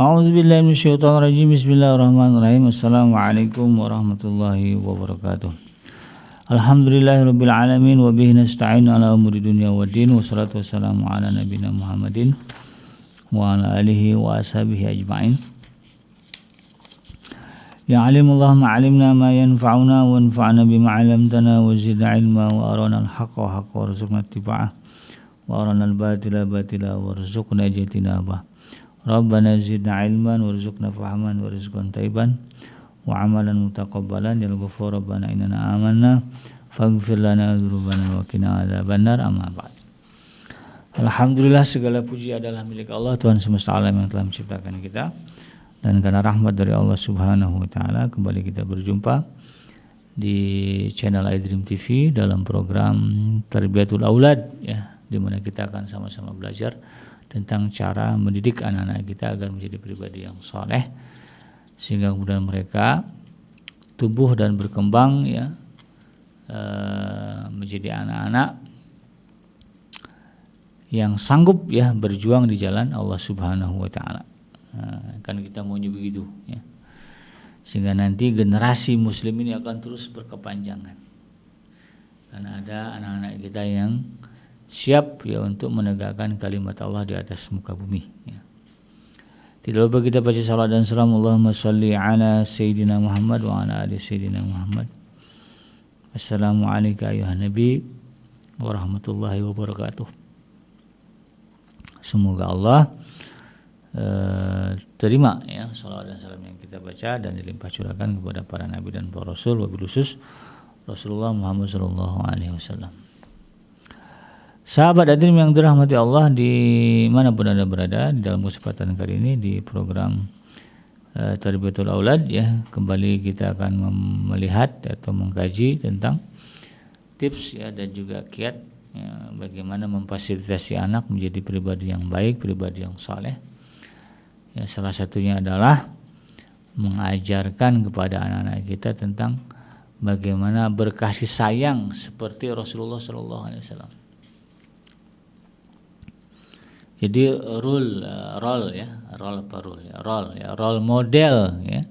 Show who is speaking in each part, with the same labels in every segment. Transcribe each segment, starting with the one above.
Speaker 1: A'udzubillahi minasyaitonirrajim. Bismillahirrahmanirrahim. Assalamualaikum warahmatullahi wabarakatuh. Alhamdulillahirabbil alamin wa bihi nasta'in ala umuri dunya waddin. Wassalatu wassalamu ala nabiyina Muhammadin wa ala alihi wa ashabihi ajma'in. Ya alimullah ma'alimna ma yanfa'una wa anfa'na bima 'allamtana wa zidna ilma wa arana al-haqqa haqqa warzuqna ittiba'ah wa arana al-batila batila warzuqna ijtinabah. Rabbana zidna ilman warzuqna fahaman warzuqna taiban wa amalan mutaqabbalan ya ghafur rabbana innana amanna faghfir lana dzunubana wa qina adzabannar amma ba'd. Alhamdulillah, segala puji adalah milik Allah, Tuhan semesta alam yang telah menciptakan kita, dan karena rahmat dari Allah Subhanahu wa taala kembali kita berjumpa di channel iDream TV dalam program Tarbiyatul Aulad, ya, di mana kita akan sama-sama belajar tentang cara mendidik anak-anak kita agar menjadi pribadi yang soleh, sehingga kemudian mereka tumbuh dan berkembang, ya, menjadi anak-anak yang sanggup, ya, berjuang di jalan Allah Subhanahu wa taala. Kan kita maunya begitu, ya, sehingga nanti generasi muslim ini akan terus berkepanjangan karena ada anak-anak kita yang siap, ya, untuk menegakkan kalimat Allah di atas muka bumi, ya. Tidak lupa kita baca salawat dan salam, Allahumma sholli ala Sayyidina Muhammad wa ala ali Sayyidina Muhammad. Assalamualaikum ayuhan Nabi warahmatullahi wabarakatuh. Semoga Allah terima, ya, salawat dan salam yang kita baca dan dilimpah curahkan kepada para nabi dan para rasul, wabil khusus Rasulullah Muhammad sallallahu alaihi wasallam. Sahabat hadirin yang dirahmati Allah dimanapun Anda berada, di dalam kesempatan kali ini di program Tarbiyatul Aulad, ya, kembali kita akan melihat atau mengkaji tentang tips, ya, dan juga kiat, ya, bagaimana memfasilitasi anak menjadi pribadi yang baik, pribadi yang saleh. Ya, salah satunya adalah mengajarkan kepada anak-anak kita tentang bagaimana berkasih sayang seperti Rasulullah SAW. Jadi role model, ya,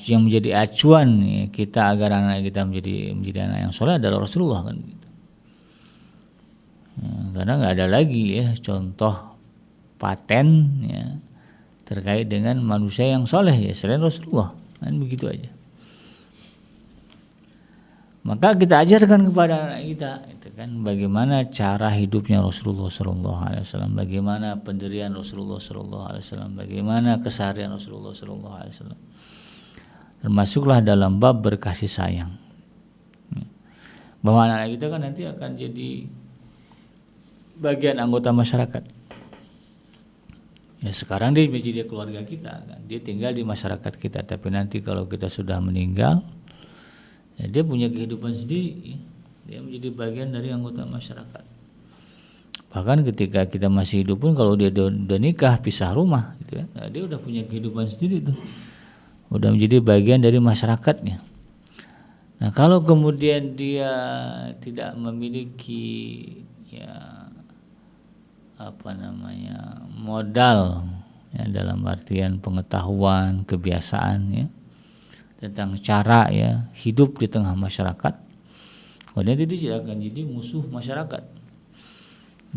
Speaker 1: yang menjadi acuan, ya, kita agar anak kita menjadi anak yang soleh adalah Rasulullah, kan gitu. Ya, karena nggak ada lagi, ya, contoh paten, ya, terkait dengan manusia yang soleh, ya, selain Rasulullah, kan begitu aja. Maka kita ajarkan kepada anak kita, itu kan, bagaimana cara hidupnya Rasulullah SAW, bagaimana pendirian Rasulullah SAW, bagaimana keseharian Rasulullah SAW, termasuklah dalam bab berkasih sayang, bahwa anak-anak kita kan nanti akan jadi bagian anggota masyarakat. Ya, sekarang dia menjadi keluarga kita, kan, dia tinggal di masyarakat kita, tapi nanti kalau kita sudah meninggal, ya, dia punya kehidupan sendiri, ya. Dia menjadi bagian dari anggota masyarakat. Bahkan ketika kita masih hidup pun, kalau dia udah nikah, pisah rumah, gitu, ya, nah, dia udah punya kehidupan sendiri tuh, udah menjadi bagian dari masyarakatnya. Nah, kalau kemudian dia tidak memiliki, ya, modal, ya, dalam artian pengetahuan, kebiasaan, ya, tentang cara, ya, hidup di tengah masyarakat, kemudian dia tidak akan jadi musuh masyarakat,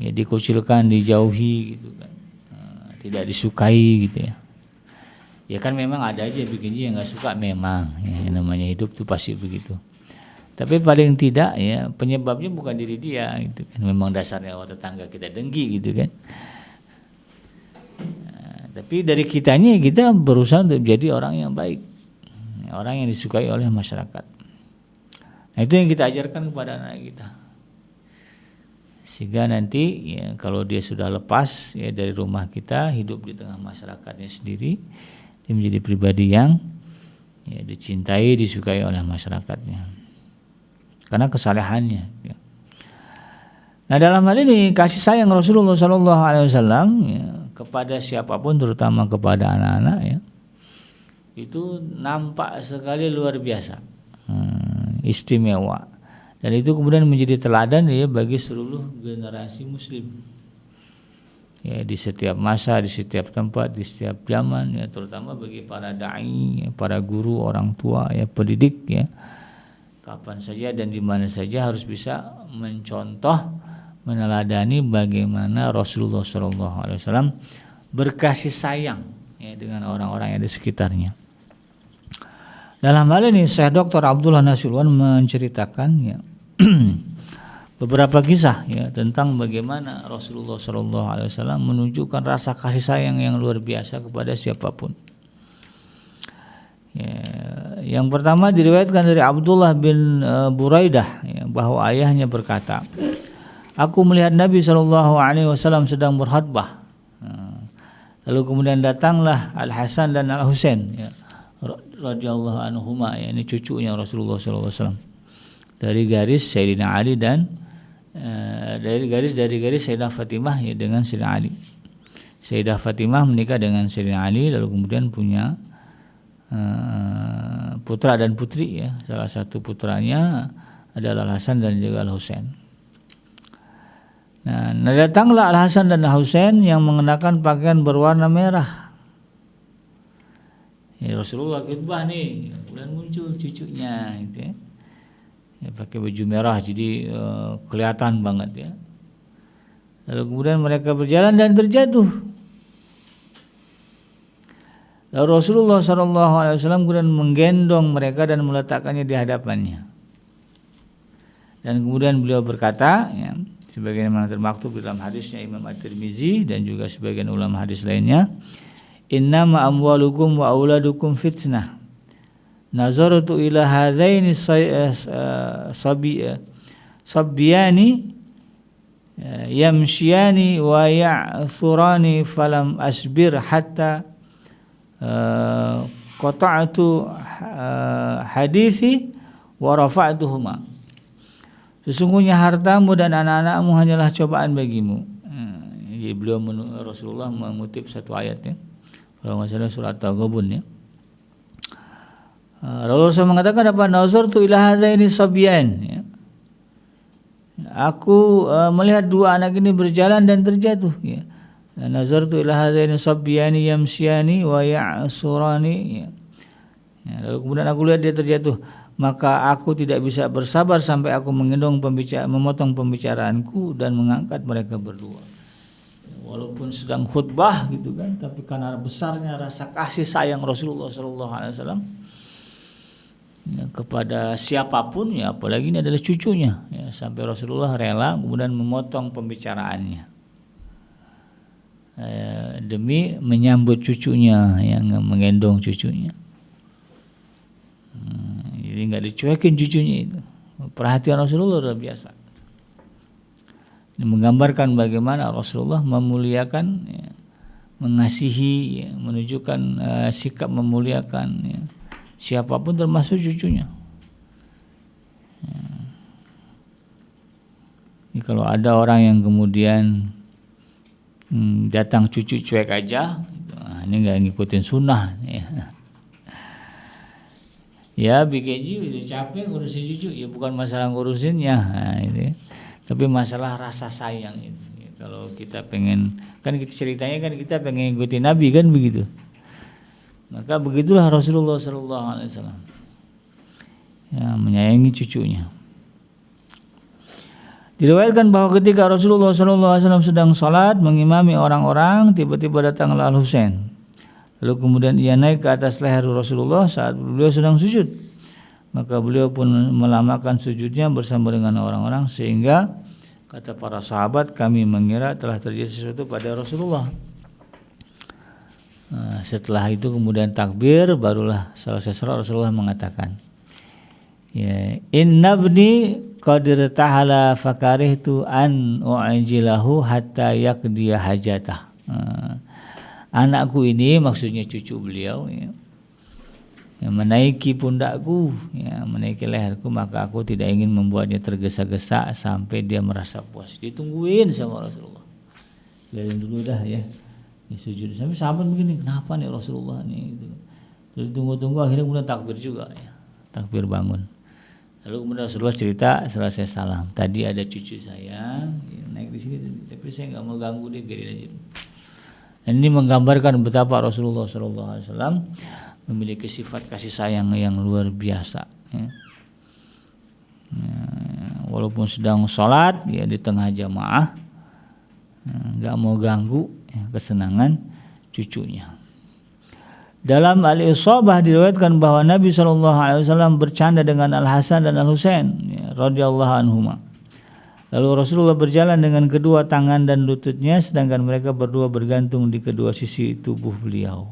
Speaker 1: ya, dikucilkan, dijauhi, gitu kan, tidak disukai, gitu, ya. Ya kan memang ada aja bikin yang nggak suka, memang, ya, namanya hidup tuh pasti begitu. Tapi paling tidak, ya, penyebabnya bukan diri dia, gitu kan. Memang dasarnya tetangga kita dengki, gitu kan. Nah, tapi dari kitanya, kita berusaha untuk jadi orang yang baik, orang yang disukai oleh masyarakat. Nah, itu yang kita ajarkan kepada anak kita, sehingga nanti, ya, kalau dia sudah lepas, ya, dari rumah kita, hidup di tengah masyarakatnya sendiri, dia menjadi pribadi yang, ya, dicintai, disukai oleh masyarakatnya karena kesalehannya, ya. Nah, dalam hal ini kasih sayang Rasulullah SAW, ya, kepada siapapun, terutama kepada anak-anak, ya, itu nampak sekali luar biasa, istimewa, dan itu kemudian menjadi teladan, ya, bagi seluruh generasi muslim. ya, di setiap masa, di setiap tempat, di setiap zaman, ya, terutama bagi para dai, ya, para guru, orang tua, ya, pendidik, ya, kapan saja dan di mana saja harus bisa mencontoh, meneladani bagaimana Rasulullah SAW berkasih sayang, ya, dengan orang-orang yang di sekitarnya. Dalam hal ini Syekh Dr. Abdullah Nasution menceritakan, ya, beberapa kisah, ya, tentang bagaimana Rasulullah SAW menunjukkan rasa kasih sayang yang luar biasa kepada siapapun. Ya, yang pertama diriwayatkan dari Abdullah bin Buraidah, ya, bahwa ayahnya berkata, aku melihat Nabi SAW sedang berkhutbah. Lalu kemudian datanglah Al Hasan dan Al Husain, ya, radhiyallahu anhuma, ya, ini cucunya Rasulullah SAW, dari garis Sayyidina Ali dan dari garis Sayyidah Fatimah, ya, dengan Sayyidina Ali. Sayyidah Fatimah menikah dengan Sayyidina Ali, lalu kemudian punya putra dan putri, ya. Salah satu putranya adalah Al Hasan dan juga Al Husain. Nah, datanglah Al Hasan dan Al Husain yang mengenakan pakaian berwarna merah. Ya, Rasulullah khutbah nih, kemudian muncul cucunya, gitu, ya. Ya, pakai baju merah, jadi kelihatan banget, ya. Lalu kemudian mereka berjalan dan terjatuh. Lalu Rasulullah SAW kemudian menggendong mereka dan meletakkannya di hadapannya. Dan kemudian beliau berkata, ya, sebagaimana termaktub dalam hadisnya Imam At-Tirmizi dan juga sebagian ulama hadis lainnya, innama amwalukum wa auladukum fitnah. Nazartu ila hadaini sabbiyani yamshiyani wa ya'thurani falam asbir hatta qata'tu hadithi wa rafa'tuhuma. Sesungguhnya hartamu dan anak-anakmu hanyalah cobaan bagimu. Jadi beliau Rasulullah mengutip satu ayatnya, kalau nggak salah surat At-Taghabun, ya. Rasulullah mengatakan apa? Nazartu ila hadaini sabyan, ya. Aku melihat dua anak ini berjalan dan terjatuh, ya. Nazartu ila hadaini sabyani yamsyani wa ya'surani, ya. Ya, lalu kemudian aku lihat dia terjatuh, maka aku tidak bisa bersabar sampai aku memotong pembicaraanku dan mengangkat mereka berdua. Walaupun sedang khutbah, gitu kan, tapi karena besarnya rasa kasih sayang Rasulullah SAW, ya, kepada siapapun, ya, apalagi ini adalah cucunya, ya, sampai Rasulullah rela kemudian memotong pembicaraannya demi menyambut cucunya, yang menggendong cucunya. Jadi nggak dicuekin cucunya itu. Perhatian Rasulullah luar biasa. Ini menggambarkan bagaimana Rasulullah memuliakan, ya, mengasihi, ya, menunjukkan sikap memuliakan, ya, siapapun termasuk cucunya. Ya. Ini kalau ada orang yang kemudian datang cucu cuek aja, ini nggak ngikutin sunnah, ya. Ya BKJ udah capek ngurusin cucu, ya bukan masalah ngurusinnya, nah, ini, tapi masalah rasa sayang itu. Ya, kalau kita pengen, kan kita ceritanya kan kita pengen ngikutin Nabi, kan begitu. Maka begitulah Rasulullah SAW, ya, menyayangi cucunya. Diriwayatkan bahwa ketika Rasulullah SAW sedang salat mengimami orang-orang, tiba-tiba datanglah Al Husain. Lalu kemudian ia naik ke atas leher Rasulullah saat beliau sedang sujud. Maka beliau pun melamakan sujudnya bersama dengan orang-orang, sehingga kata para sahabat, kami mengira telah terjadi sesuatu pada Rasulullah. Setelah itu kemudian takbir, barulah selesai salat Rasulullah mengatakan, ya, inna ibni qad irtahala fakarihtu an u'jilahu hatta yaqdiya hajatah. Anakku ini, maksudnya cucu beliau, ya, yang menaiki pundakku, ya, menaiki leherku, maka aku tidak ingin membuatnya tergesa-gesa sampai dia merasa puas. Ditungguin sama Rasulullah. Lihat dulu dah, ya, sujud. Sampai sahabat begini, kenapa nih Rasulullah nih? Gitu. Terus tunggu-tunggu, akhirnya kemudian takbir juga, ya, takbir bangun. Lalu kemudian Rasulullah cerita selesai salam, tadi ada cucu saya naik di sini, tapi saya nggak mau ganggu dia, biarin aja. Dan ini menggambarkan betapa Rasulullah SAW memiliki sifat kasih sayang yang luar biasa. Ya. Walaupun sedang sholat, ya di tengah jamaah, nggak mau ganggu ya, kesenangan cucunya. Dalam Al-Isabah diriwayatkan bahwa Nabi SAW bercanda dengan Al-Hasan dan Al-Husain ya, radhiyallahu anhuma. Lalu Rasulullah berjalan dengan kedua tangan dan lututnya, sedangkan mereka berdua bergantung di kedua sisi tubuh beliau.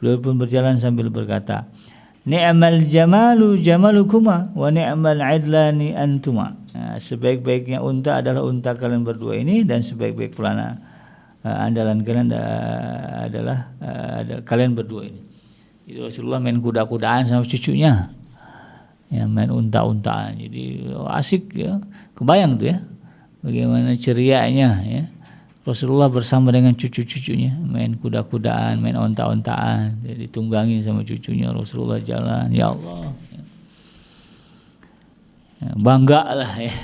Speaker 1: Beliau pun berjalan sambil berkata, "Ni'mal jamalu jamalukuma wa ni'mal idlani antuma." Nah, sebaik-baiknya unta adalah unta kalian berdua ini, dan sebaik-baik pelana andalan kalian adalah kalian berdua ini. Jadi Rasulullah main kuda-kudaan sama cucunya, ya main unta-untaan. Jadi asik ya, kebayang tuh ya bagaimana cerianya ya Rasulullah bersama dengan cucu-cucunya, main kuda-kudaan, main onta-ontaan, ditunggangi sama cucunya. Rasulullah jalan, ya Allah, ya, bangga lah ya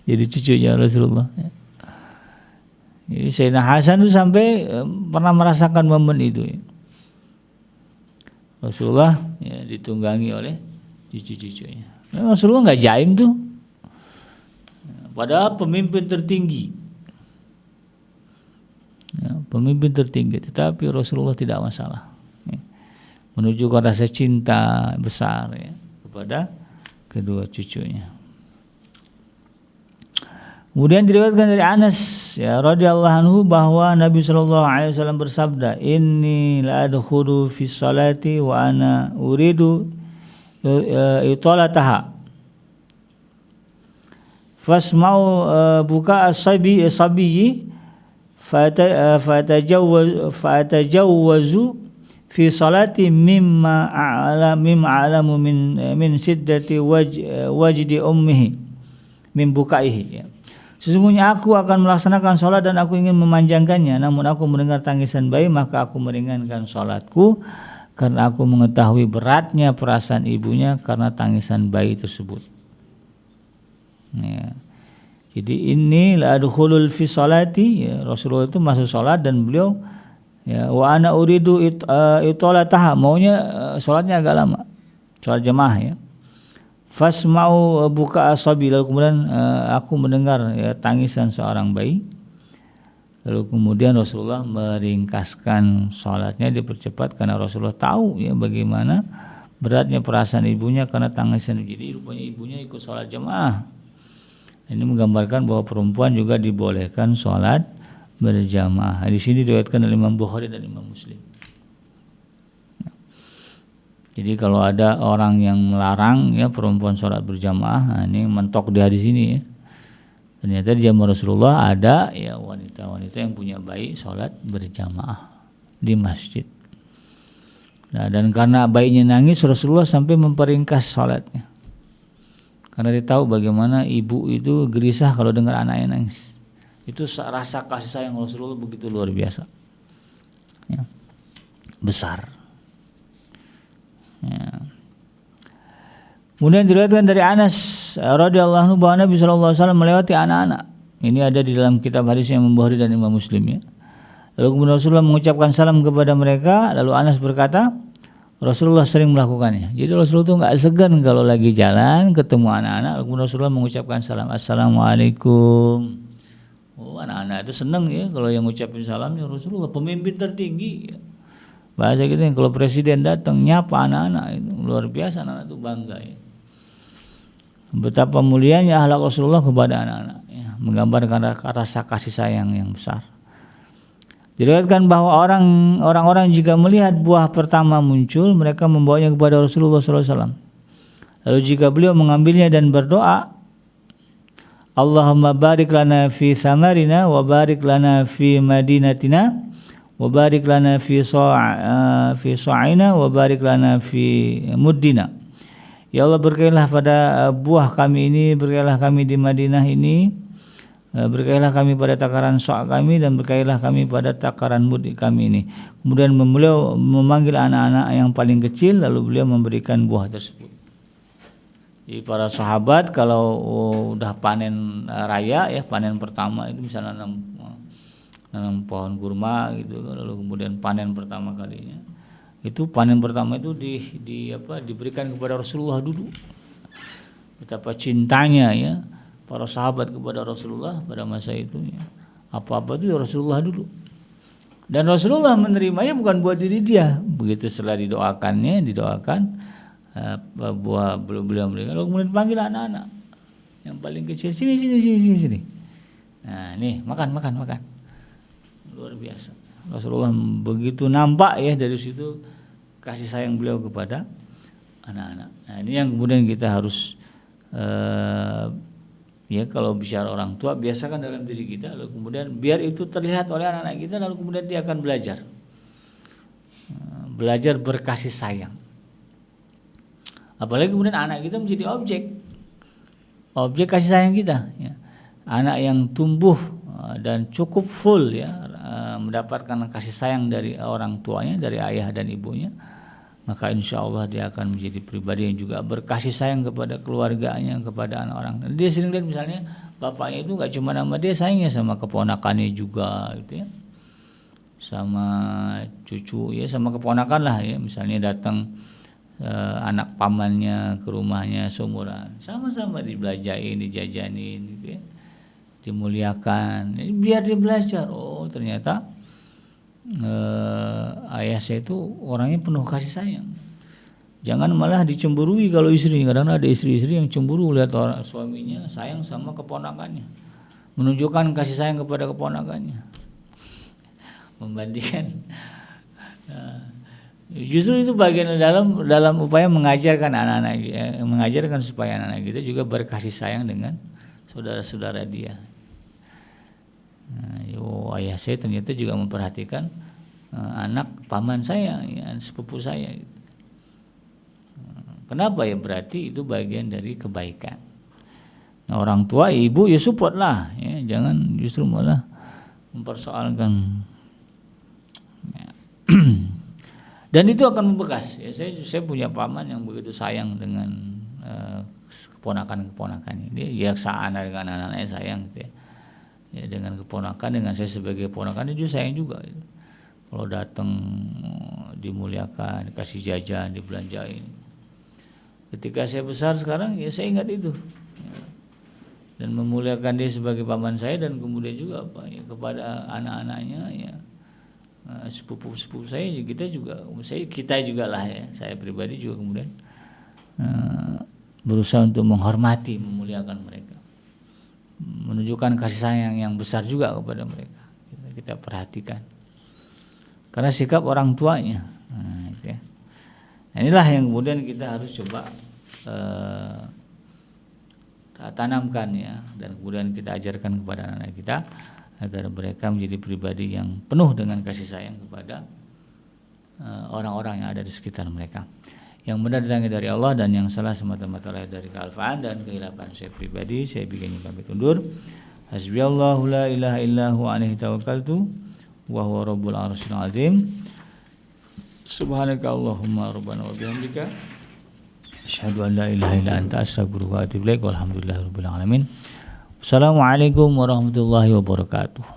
Speaker 1: jadi cucunya Rasulullah ya. Jadi Sayyidina Hasan itu sampai pernah merasakan momen itu ya. Rasulullah ya, ditunggangi oleh cucu-cucunya. Rasulullah nggak jaim tuh, padahal pemimpin tertinggi ya, pemimpin tertinggi, tetapi Rasulullah tidak masalah ya, menunjukkan rasa cinta besar ya, kepada kedua cucunya. Kemudian diriwayatkan dari Anas ya radhiyallahu anhu bahwa Nabi SAW bersabda, "Inni la adkhulu fi sholati wa ana uridu italataha fasma'u buka as-sabiyyi fatajawwazu fi salati mimma a'lamu min siddati wajdi ummihi min bukaihi." Ya. Sesungguhnya aku akan melaksanakan sholat dan aku ingin memanjangkannya, namun aku mendengar tangisan bayi, maka aku meringankan sholatku karena aku mengetahui beratnya perasaan ibunya karena tangisan bayi tersebut. Ya. Jadi ini la adkhulul fi sholati ya, Rasulullah itu masuk sholat dan beliau ya, wa ana uridu italataha, maunya sholatnya agak lama, sholat jamaah ya. Fasma'u buka asabi, lalu kemudian aku mendengar ya, tangisan seorang bayi. Lalu kemudian Rasulullah meringkaskan sholatnya, dipercepat karena Rasulullah tahu ya bagaimana beratnya perasaan ibunya karena tangisan. Jadi rupanya ibunya ikut sholat jamaah. Ini menggambarkan bahwa perempuan juga dibolehkan sholat berjamaah. Di sini diriwayatkan oleh Imam Bukhari dan Imam Muslim. Jadi kalau ada orang yang melarang ya perempuan sholat berjamaah, nah ini mentok dia di sini ya. Ternyata di zaman Rasulullah ada ya wanita-wanita yang punya bayi sholat berjamaah di masjid. Nah, dan karena bayinya nangis, Rasulullah sampai memperingkas sholatnya. Karena dia tahu bagaimana ibu itu gelisah kalau dengar anaknya nangis. Itu rasa kasih sayang Rasulullah begitu luar biasa, ya, besar. Ya. Kemudian diriwayatkan dari Anas radhiyallahu anhu bahwa Nabi SAW melewati anak-anak. Ini ada di dalam kitab hadis yang Bukhari dan Imam Muslim ya. Lalu kemudian Rasulullah mengucapkan salam kepada mereka. Lalu Anas berkata, Rasulullah sering melakukannya. Jadi Rasulullah itu nggak segan kalau lagi jalan ketemu anak-anak. Lalu kemudian Rasulullah mengucapkan salam, Assalamualaikum. Oh, anak-anak itu senang ya kalau yang ngucapin salamnya Rasulullah, pemimpin tertinggi ya. Bahasa kita yang kalau presiden datang nyapa anak-anak itu luar biasa, anak-anak itu bangga ya. Betapa mulianya akhlak Rasulullah kepada anak-anak ya, menggambarkan rasa kasih sayang yang besar. Diriwayatkan bahwa orang-orang jika melihat buah pertama muncul, mereka membawanya kepada Rasulullah SAW. Lalu jika beliau mengambilnya dan berdoa, Allahumma barik lana fi samarina wa barik lana fi madinatina wa barik lana fi sa'ina wa barik lana fi muddina. Ya Allah, berkailah pada buah kami ini, berkailah kami di Madinah ini, berkailah kami pada takaran sa' kami, dan berkailah kami pada takaran mud kami ini. Kemudian beliau memanggil anak-anak yang paling kecil, lalu beliau memberikan buah tersebut. Jadi para sahabat kalau udah panen raya ya, panen pertama itu misalnya nanam pohon kurma gitu, lalu kemudian panen pertama kalinya itu panen pertama itu diberikan kepada Rasulullah dulu. Betapa cintanya ya para sahabat kepada Rasulullah pada masa itu ya. Apa-apa itu ya Rasulullah dulu. Dan Rasulullah menerimanya bukan buat diri dia. Begitu setelah didoakan beliau lalu kemudian panggil anak-anak yang paling kecil, sini. Nah, nih makan. Luar biasa. Rasulullah begitu nampak ya dari situ kasih sayang beliau kepada anak-anak. Nah, ini yang kemudian kita harus ya kalau bicara orang tua biasakan dalam diri kita, lalu kemudian biar itu terlihat oleh anak-anak kita, lalu kemudian dia akan belajar berkasih sayang. Apalagi kemudian anak kita menjadi objek kasih sayang kita ya. Anak yang tumbuh dan cukup full ya mendapatkan kasih sayang dari orang tuanya, dari ayah dan ibunya, maka insya Allah dia akan menjadi pribadi yang juga berkasih sayang kepada keluarganya, kepada anak orang. Dia sering lihat misalnya bapaknya itu gak cuma sama dia, sayangnya sama keponakannya juga gitu ya, sama cucu ya, sama keponakan lah ya. Misalnya datang anak pamannya ke rumahnya seumuran, sama-sama dibelajain, dijajanin gitu ya, dimuliakan, biar dia belajar. Oh ternyata ayah saya itu orangnya penuh kasih sayang. Jangan malah dicemburui kalau istri. Kadang ada istri-istri yang cemburu lihat orang suaminya sayang sama keponakannya, menunjukkan kasih sayang kepada keponakannya, membandingkan. Justru itu bagian dalam upaya mengajarkan anak-anak, mengajarkan supaya anak-anak kita juga berkasih sayang dengan saudara-saudara dia. Ayah saya ternyata juga memperhatikan anak paman saya, ya, sepupu saya. Kenapa ya? Berarti itu bagian dari kebaikan. Nah, orang tua, ibu ya support lah, ya, jangan justru malah mempersoalkan. Ya. Dan itu akan membekas. Ya, saya punya paman yang begitu sayang dengan keponakan-keponakannya. Dia saana dengan anak-anaknya sayang gitu ya. Ya, dengan keponakan, dengan saya sebagai keponakan dia sayang juga gitu. Kalau datang dimuliakan, dikasih jajan, dibelanjain. Ketika saya besar sekarang ya saya ingat itu ya. Dan memuliakan dia sebagai paman saya, dan kemudian juga kepada anak-anaknya ya, sepupu-sepupu saya, kita juga lah ya, saya pribadi juga kemudian berusaha untuk menghormati, memuliakan mereka, menunjukkan kasih sayang yang besar juga kepada mereka. Kita perhatikan karena sikap orang tuanya. Nah, inilah yang kemudian kita harus coba tanamkan ya, dan kemudian kita ajarkan kepada anak-anak kita agar mereka menjadi pribadi yang penuh dengan kasih sayang kepada orang-orang yang ada di sekitar mereka. Yang benar datangnya dari Allah dan yang salah semata-mata dari kealfaan dan kehilapan saya pribadi. Saya bikin pamit undur. Hasbiyallahu la ilaha illahu alaihi tawakkaltu wa huwa rabbul arsyil azim. Subhanaka Allahumma rabbana wa bihamdika asyhadu an la ilaha illa anta astaghfiruka wa atubu ilaik. Walhamdulillahirabbil alamin. Assalamualaikum warahmatullahi wabarakatuh.